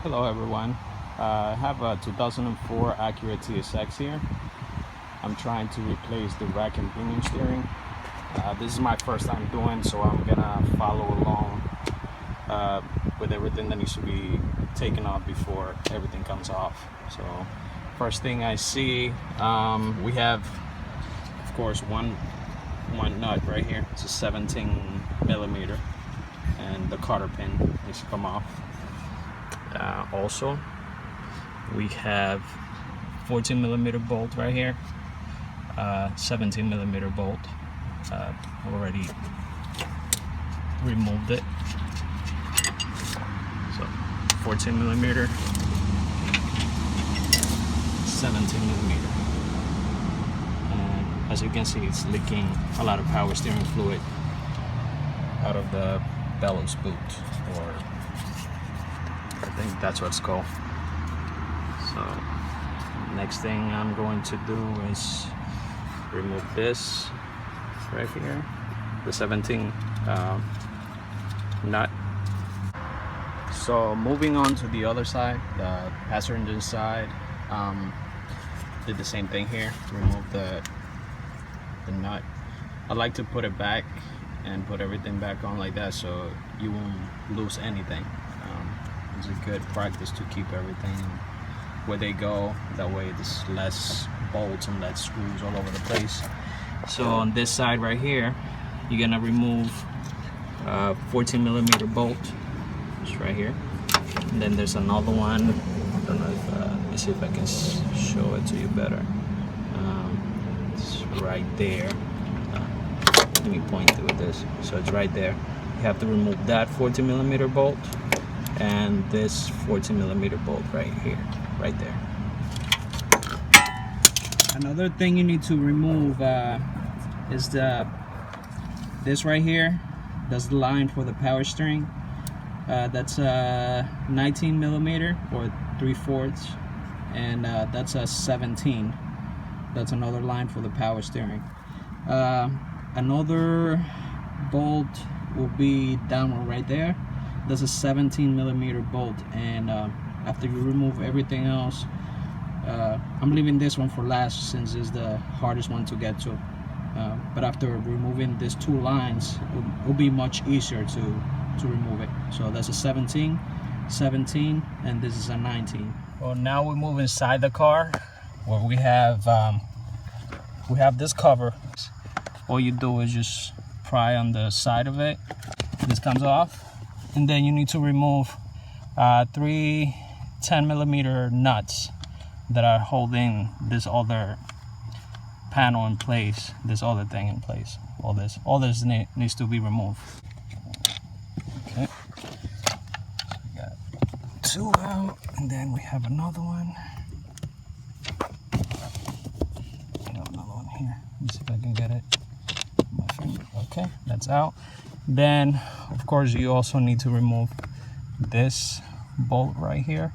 Hello everyone. I have a 2004 Acura TSX here. I'm trying to replace the rack and pinion steering. This is my first time doing, so I'm gonna follow along with everything that needs to be taken off before everything comes off. So first thing I see, we have, of course, one nut right here. It's a 17mm, and the cotter pin needs to come off. Also, we have 14mm bolt right here, 17mm bolt. I've already removed it. So 14mm, 17mm, and as you can see, it's leaking a lot of power steering fluid out of the bellows boot, or I think that's what it's called. So next thing I'm going to do is remove this right here, the 17 nut. So moving on to the other side, the passenger side, did the same thing here. Remove the nut. I like to put it back and put everything back on like that, so you won't lose anything. It's a good practice to keep everything where they go. That way there's less bolts and less screws all over the place. So on this side right here, you're gonna remove 14mm bolt, just right here. And then there's another one. I don't know if let me see if I can show it to you better. It's right there. Let me point to it this. So it's right there. You have to remove that 14mm bolt and this 14mm bolt right here, right there. Another thing you need to remove is this right here. That's the line for the power steering. That's a 19mm or 3/4, and that's a 17. That's another line for the power steering. Another bolt will be down one right there. That's a 17mm bolt, and after you remove everything else, I'm leaving this one for last since it's the hardest one to get to. But after removing these two lines, it'll be much easier to remove it. So that's a 17, and this is a 19. Well, now we move inside the car, where we have this cover. All you do is just pry on the side of it. This comes off, and then you need to remove 3 10mm nuts that are holding this other panel in place, this other thing in place. All this needs to be removed. Okay, so we got 2 out, and then we have another one. We have another one here. Let me see if I can get it. My finger. Okay, that's out. Then, of course, you also need to remove this bolt right here.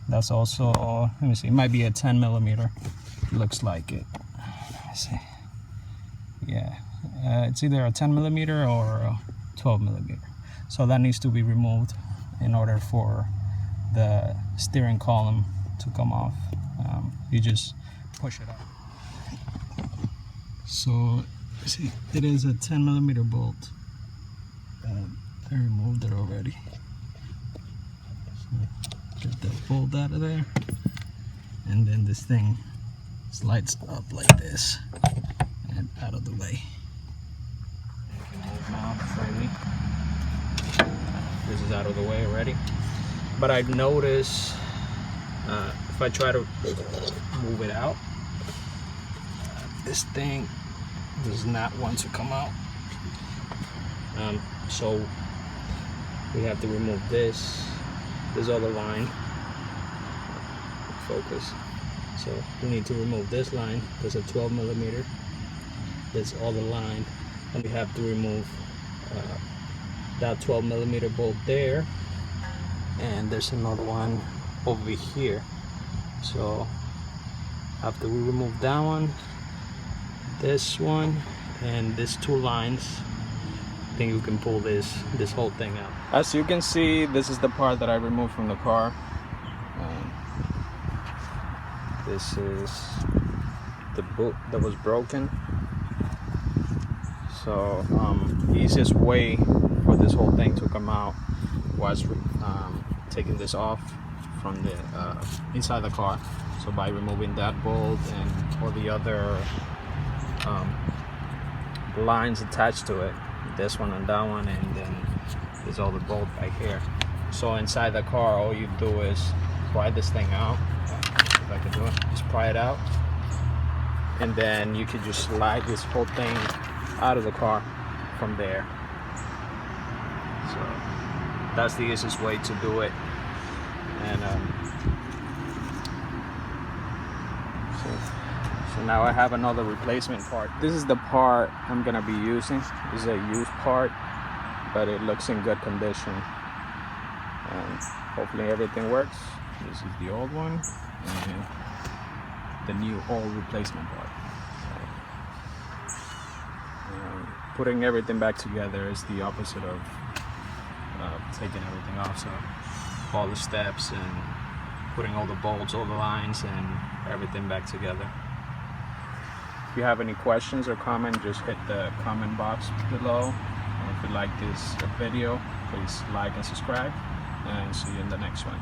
That's also, let me see, it might be a 10mm. Looks like it. Let's see. Yeah, it's either a 10mm or a 12mm. So that needs to be removed in order for the steering column to come off. You just push it up. So, see, it is a 10mm bolt. I removed it already. So get that bolt out of there, and then this thing slides up like this and out of the way. You can move now freely. This is out of the way already. But I've noticed if I try to move it out, this thing does not want to come out. So we have to remove this other line. Focus. So we need to remove this line. There's a 12mm. This other line, and we have to remove that 12mm bolt there. And there's another one over here. So after we remove that one, this one, and these 2 lines, I think you can pull this whole thing out. As you can see, this is the part that I removed from the car. This is the boot that was broken. So the easiest way for this whole thing to come out was taking this off from the inside the car. So by removing that bolt and all the other lines attached to it, this one and that one, and then there's all the bolt back here. So inside the car, all you do is pry this thing out. If I can do it, just pry it out, and then you can just slide this whole thing out of the car from there. So that's the easiest way to do it. And so now I have another replacement part. This is the part I'm gonna be using. This is a used part, but it looks in good condition, and hopefully everything works. This is the old one and the new oil replacement part. Putting everything back together is the opposite of taking everything off. So all the steps and putting all the bolts, all the lines, and everything back together. If you have any questions or comments, just hit the comment box below. And if you like this video, please like and subscribe, and see you in the next one.